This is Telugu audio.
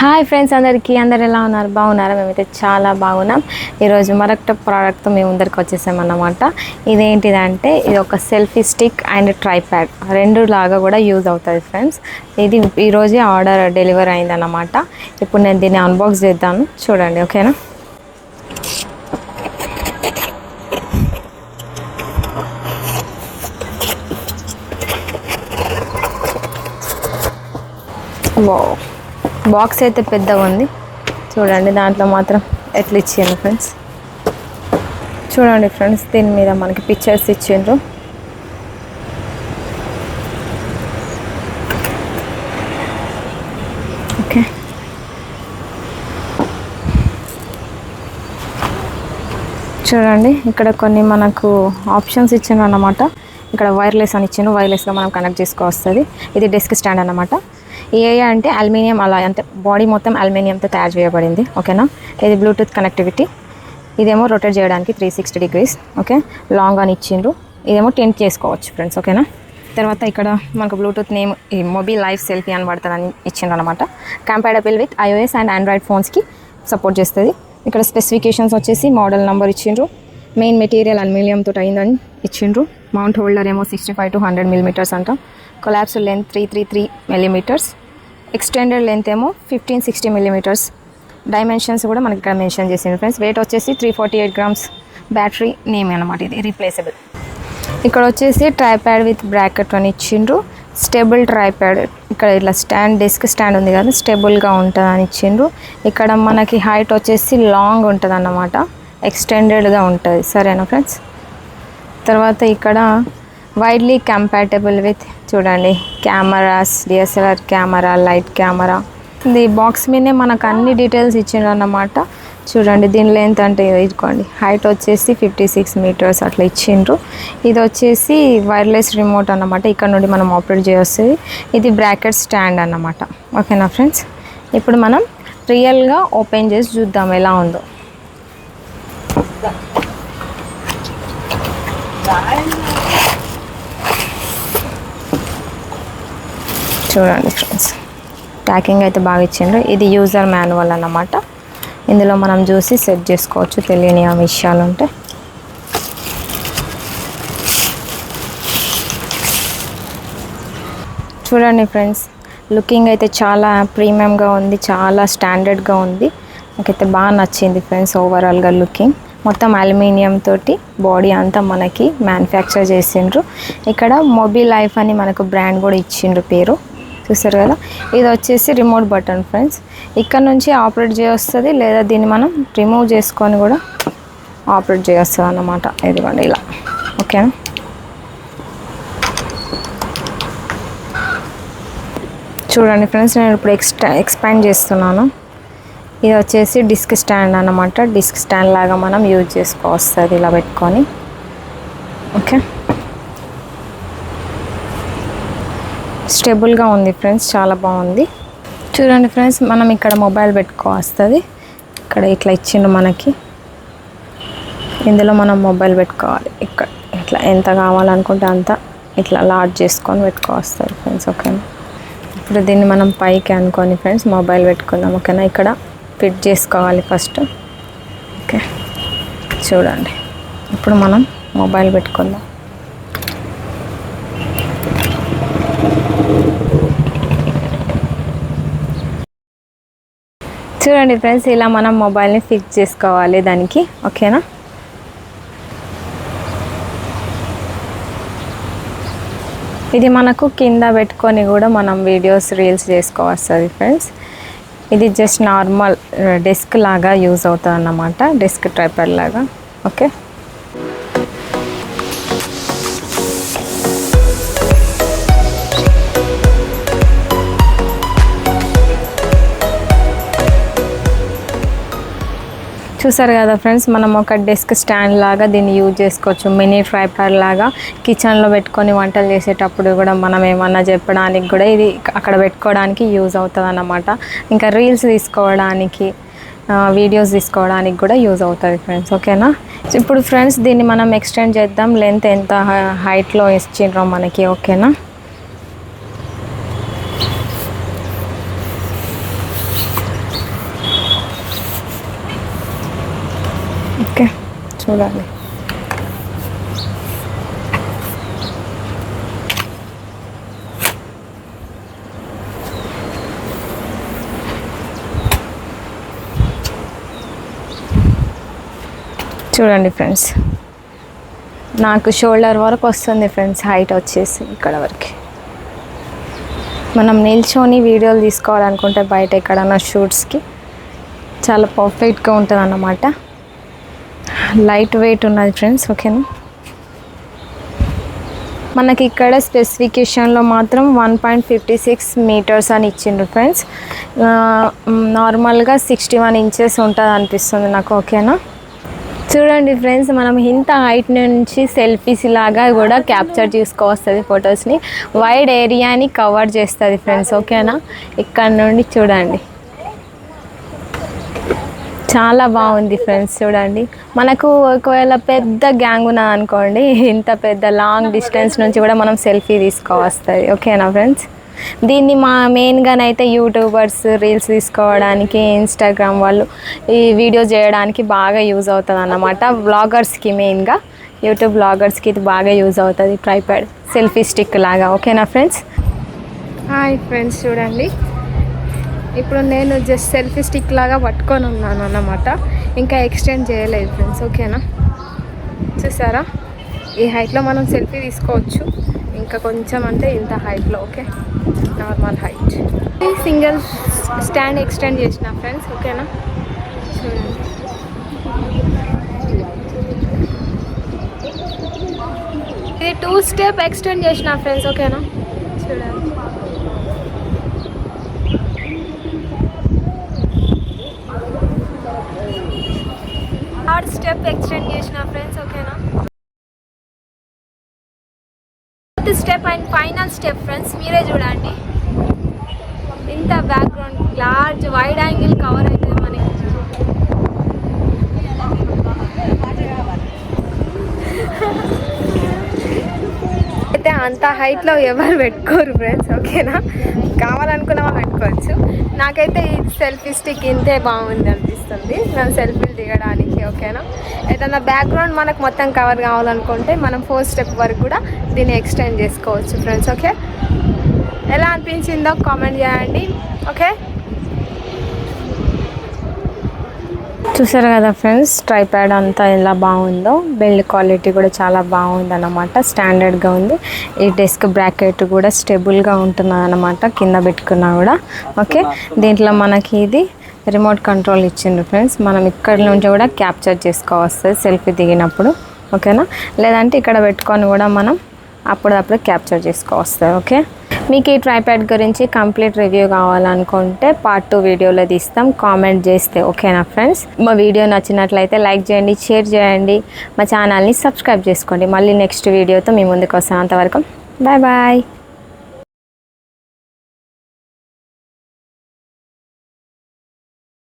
హాయ్ ఫ్రెండ్స్, అందరు ఎలా ఉన్నారు? బాగున్నారా? మేమైతే చాలా బాగున్నాం. ఈరోజు మరొక ప్రోడక్ట్తో మేము ముందరికి వచ్చేసామన్నమాట. ఇదేంటిదంటే ఇది ఒక సెల్ఫీ స్టిక్ అండ్ ట్రైప్యాడ్ రెండు లాగా కూడా యూజ్ అవుతుంది ఫ్రెండ్స్. ఇది ఈరోజే ఆర్డర్ డెలివరీ అయిందన్నమాట. ఇప్పుడు నేను దీన్ని అన్బాక్స్ చేద్దాను, చూడండి. ఓకేనా? బాక్స్ అయితే పెద్దగా ఉంది చూడండి. దాంట్లో మాత్రం ఎట్లా ఇచ్చిండ్రు ఫ్రెండ్స్, చూడండి ఫ్రెండ్స్. దీని మీద మనకి పిక్చర్స్ ఇచ్చిండ్రు. ఓకే, చూడండి. ఇక్కడ కొన్ని మనకు ఆప్షన్స్ ఇచ్చిండ్రు అన్నమాట. ఇక్కడ వైర్లెస్ అని ఇచ్చిండ్రు. వైర్లెస్గా మనం కనెక్ట్ చేసుకోవస్తుంది. ఇది డెస్క్ స్టాండ్ అన్నమాట. ఏఐ అంటే అల్యూమినియం, అలా అంటే బాడీ మొత్తం అల్యూమినియంతో తయారు చేయబడింది. ఓకేనా? ఇది బ్లూటూత్ కనెక్టివిటీ. ఇదేమో రొటేట్ చేయడానికి 360 degrees. ఓకే, లాంగ్ అని ఇచ్చిండ్రు. ఇదేమో టెంట్ చేసుకోవచ్చు ఫ్రెండ్స్. ఓకేనా? తర్వాత ఇక్కడ మనకు Bluetooth name mobile life selfie అని పడుతుందని ఇచ్చిండ్రు అనమాట. Compatible with iOS and Android ఫోన్స్కి సపోర్ట్ చేస్తుంది. ఇక్కడ స్పెసిఫికేషన్స్ వచ్చేసి మోడల్ నెంబర్ ఇచ్చిండ్రు. మెయిన్ మెటీరియల్ అల్యూమినియంతో అయిందని ఇచ్చిండ్రు. మౌంట్ హోల్డర్ ఏమో 65 to 100 mm అంట. Collapse length 333 mm. Extended length ఏమో 1560 mm. డైమెన్షన్స్ కూడా మనకి ఇక్కడ మెన్షన్ చేసింది ఫ్రెండ్స్. వెయిట్ వచ్చేసి 348 grams. బ్యాటరీ నేమ్ అనమాట, ఇది రీప్లేసబుల్. ఇక్కడ వచ్చేసి ట్రైప్యాడ్ విత్ బ్రాకెట్ అని ఇచ్చిండ్రు. Stable tripod. ఇక్కడ ఇట్లా స్టాండ్, డెస్క్ స్టాండ్ ఉంది కదా, స్టేబుల్గా ఉంటుంది అని ఇచ్చిండ్రు. ఇక్కడ మనకి హైట్ వచ్చేసి లాంగ్ ఉంటుంది అన్నమాట, ఎక్స్టెండెడ్గా ఉంటుంది. సరేనా ఫ్రెండ్స్? తర్వాత ఇక్కడ వైడ్లీ కంపాటబుల్ విత్, చూడండి, cameras, DSLR camera, light camera. ఇది బాక్స్ మీదే మనకు అన్ని డీటెయిల్స్ ఇచ్చిండ్రు అన్నమాట. చూడండి, దీని లెంత్ అంటే ఇదిగోండి, హైట్ వచ్చేసి 56 meters అట్లా ఇచ్చిండ్రు. ఇది వచ్చేసి వైర్లెస్ రిమోట్ అన్నమాట. ఇక్కడ నుండి మనం ఆపరేట్ చేయొస్తుంది. ఇది బ్రాకెట్ స్టాండ్ అన్నమాట. ఓకేనా ఫ్రెండ్స్? ఇప్పుడు మనం రియల్గా ఓపెన్ చేసి చూద్దాం ఎలా ఉందో. చూడండి ఫ్రెండ్స్, ప్యాకింగ్ అయితే బాగా ఇచ్చిండ్రు. ఇది యూజర్ మాన్యువల్ అన్నమాట. ఇందులో మనం చూసి సెట్ చేసుకోవచ్చు తెలియని ఆ విషయాలు ఉంటే. చూడండి ఫ్రెండ్స్, లుకింగ్ అయితే చాలా ప్రీమియంగా ఉంది, చాలా స్టాండర్డ్గా ఉంది. నాకైతే బాగా నచ్చింది ఫ్రెండ్స్. ఓవరాల్గా లుకింగ్ మొత్తం అల్యూమినియం తోటి బాడీ అంతా మనకి మ్యానుఫ్యాక్చర్ చేసిండ్రు. ఇక్కడ మొబైల్ లైఫ్ అని మనకు బ్రాండ్ కూడా ఇచ్చిండ్రు, పేరు చూసారు కదా. ఇది వచ్చేసి రిమోట్ బటన్ ఫ్రెండ్స్. ఇక్కడ నుంచి ఆపరేట్ చేయొస్తుంది, లేదా దీన్ని మనం రిమూవ్ చేసుకొని కూడా ఆపరేట్ చేయొస్తుంది అన్నమాట. ఇదిగోండి ఇలా. ఓకేనా? చూడండి ఫ్రెండ్స్, నేను ఇప్పుడు ఎక్స్పాండ్ చేస్తున్నాను. ఇది వచ్చేసి డిస్క్ స్టాండ్ అన్నమాట. డిస్క్ స్టాండ్ లాగా మనం యూజ్ చేసుకోవస్తుంది ఇలా పెట్టుకొని. ఓకే, స్టేబుల్గా ఉంది ఫ్రెండ్స్, చాలా బాగుంది. చూడండి ఫ్రెండ్స్, మనం ఇక్కడ మొబైల్ పెట్టుకోవస్తుంది. ఇక్కడ ఇట్లా ఇచ్చిండు మనకి. ఇందులో మనం మొబైల్ పెట్టుకోవాలి. ఇక్కడ ఇట్లా ఎంత కావాలనుకుంటే అంత ఇట్లా లాడ్ చేసుకొని పెట్టుకోవస్తుంది ఫ్రెండ్స్. ఓకేనా? ఇప్పుడు దీన్ని మనం పైకి అనుకొని ఫ్రెండ్స్ మొబైల్ పెట్టుకుందాం. ఓకేనా? ఇక్కడ ఫిట్ చేసుకోవాలి ఫస్ట్. ఓకే, చూడండి, ఇప్పుడు మనం మొబైల్ పెట్టుకుందాం. చూడండి ఫ్రెండ్స్, ఇలా మనం మొబైల్ని ఫిక్స్ చేసుకోవాలి దానికి. ఓకేనా? ఇది మనకు కింద పెట్టుకొని కూడా మనం వీడియోస్, రీల్స్ చేసుకోవస్తుంది ఫ్రెండ్స్. ఇది జస్ట్ నార్మల్ డెస్క్ లాగా యూజ్ అవుతుంది అన్నమాట, డెస్క్ ట్రైపాడ్ లాగా. ఓకే, చూసారు కదా ఫ్రెండ్స్, మనం ఒక డెస్క్ స్టాండ్ లాగా దీన్ని యూజ్ చేసుకోవచ్చు. మినీ ట్రైపాడ్ లాగా కిచెన్లో పెట్టుకొని వంటలు చేసేటప్పుడు కూడా మనం ఏమన్నా చెప్పడానికి కూడా ఇది అక్కడ పెట్టుకోవడానికి యూజ్ అవుతుంది అన్నమాట. ఇంకా రీల్స్ తీసుకోవడానికి, వీడియోస్ తీసుకోవడానికి కూడా యూజ్ అవుతుంది ఫ్రెండ్స్. ఓకేనా? ఇప్పుడు ఫ్రెండ్స్ దీన్ని మనం ఎక్స్టెండ్ చేద్దాం. లెంత్ ఎంత హైట్లో ఇచ్చిండ్రో మనకి. ఓకేనా? ఓకే చూడండి. చూడండి ఫ్రెండ్స్, నాకు షోల్డర్ వరకు వస్తుంది ఫ్రెండ్స్, హైట్ వచ్చేసి ఇక్కడ వరకు. మనం నిల్చొని వీడియోలు తీసుకోవాలనుకుంటే బయట ఎక్కడన్నా షూట్స్కి చాలా పర్ఫెక్ట్గా ఉంటుంది అన్నమాట. లైట్ వెయిట్ ఉన్నది ఫ్రెండ్స్. ఓకేనా, మనకి ఇక్కడ స్పెసిఫికేషన్లో మాత్రం 1.56 మీటర్స్ అని ఇచ్చిండ్రు ఫ్రెండ్స్. నార్మల్గా 61 ఇంచెస్ ఉంటుంది అనిపిస్తుంది నాకు. ఓకేనా, చూడండి ఫ్రెండ్స్, మనం ఇంత హైట్ నుంచి సెల్ఫీస్ లాగా కూడా క్యాప్చర్ చేసుకోవస్తుంది ఫొటోస్ని. వైడ్ ఏరియాని కవర్ చేస్తుంది ఫ్రెండ్స్. ఓకేనా, ఇక్కడ నుండి చూడండి, చాలా బాగుంది ఫ్రెండ్స్. చూడండి, మనకు ఒకవేళ పెద్ద గ్యాంగ్ ఉన్నది అనుకోండి, ఇంత పెద్ద లాంగ్ డిస్టెన్స్ నుంచి కూడా మనం సెల్ఫీ తీసుకోవస్తుంది. ఓకేనా ఫ్రెండ్స్, దీన్ని మెయిన్గానైతే యూట్యూబర్స్ రీల్స్ తీసుకోవడానికి, ఇన్స్టాగ్రామ్ వాళ్ళు ఈ వీడియో చేయడానికి బాగా యూజ్ అవుతుంది అన్నమాట. బ్లాగర్స్కి, మెయిన్గా యూట్యూబ్ బ్లాగర్స్కి ఇది బాగా యూజ్ అవుతుంది, ట్రైపాడ్ సెల్ఫీ స్టిక్ లాగా. ఓకేనా ఫ్రెండ్స్. హాయ్ ఫ్రెండ్స్, చూడండి, ఇప్పుడు నేను జస్ట్ సెల్ఫీ స్టిక్ లాగా పట్టుకొని ఉన్నాను అన్నమాట, ఇంకా ఎక్స్టెండ్ చేయలేదు ఫ్రెండ్స్. ఓకేనా, చూసారా, ఈ హైట్లో మనం సెల్ఫీ తీసుకోవచ్చు. ఇంకా కొంచెం అంటే ఇంత హైట్లో. Okay, normal height. Single stand extend చేసిన ఫ్రెండ్స్. ఓకేనా, చూడండి, ఇది 2 స్టెప్ ఎక్స్టెండ్ చేసిన ఫ్రెండ్స్. ఓకేనా, చూడండి, 3rd స్టెప్ ఎక్స్టెండ్ చేసిన ఫ్రెండ్స్. ఓకేనా, 4th step and final step friends. మీరే చూడండి, ఇంత background large wide angle cover అవుతుంది మనకి. అయితే అంత హైట్లో ఎవరు పెట్టుకోరు ఫ్రెండ్స్. ఓకేనా, కావాలనుకున్న వాళ్ళు పెట్టుకోవచ్చు. నాకైతే ఈ సెల్ఫీ స్టిక్ ఇంతే బాగుంది అనిపిస్తుంది మనం సెల్ఫీలు దిగడానికి. ఓకేనా, ఏదైనా బ్యాక్గ్రౌండ్ మనకు మొత్తం కవర్ కావాలనుకుంటే మనం 4th స్టెప్ వరకు కూడా దీన్ని ఎక్స్టెండ్ చేసుకోవచ్చు ఫ్రెండ్స్. ఓకే, ఎలా అనిపించిందో కామెంట్ చేయండి. ఓకే, చూసారు కదా ఫ్రెండ్స్, ట్రైప్యాడ్ అంతా ఎలా బాగుందో. బిల్డ్ క్వాలిటీ కూడా చాలా బాగుంది అన్నమాట, స్టాండర్డ్గా ఉంది. ఈ డెస్క్ బ్రాకెట్ కూడా స్టేబుల్గా ఉంటుంది అన్నమాట, కింద పెట్టుకున్నా కూడా. ఓకే, దీంట్లో మనకి ఇది రిమోట్ కంట్రోల్ ఇచ్చిండ్రు ఫ్రెండ్స్. మనం ఇక్కడ నుంచి కూడా క్యాప్చర్ చేసుకోవస్తుంది సెల్ఫీ దిగినప్పుడు. ఓకేనా, లేదంటే ఇక్కడ పెట్టుకొని కూడా మనం అప్పుడప్పుడు క్యాప్చర్ చేసుకోవస్తుంది. ఓకే, మీకు ఈ ట్రైప్యాడ్ గురించి కంప్లీట్ రివ్యూ కావాలనుకుంటే పార్ట్ 2 వీడియోలో తీస్తాం, కామెంట్ చేస్తే. ఓకేనా ఫ్రెండ్స్, మా వీడియో నచ్చినట్లయితే లైక్ చేయండి, షేర్ చేయండి, మా ఛానల్ని సబ్స్క్రైబ్ చేసుకోండి. మళ్ళీ నెక్స్ట్ వీడియోతో మీ ముందుకు వస్తాను. అంతవరకు బాయ్ బాయ్.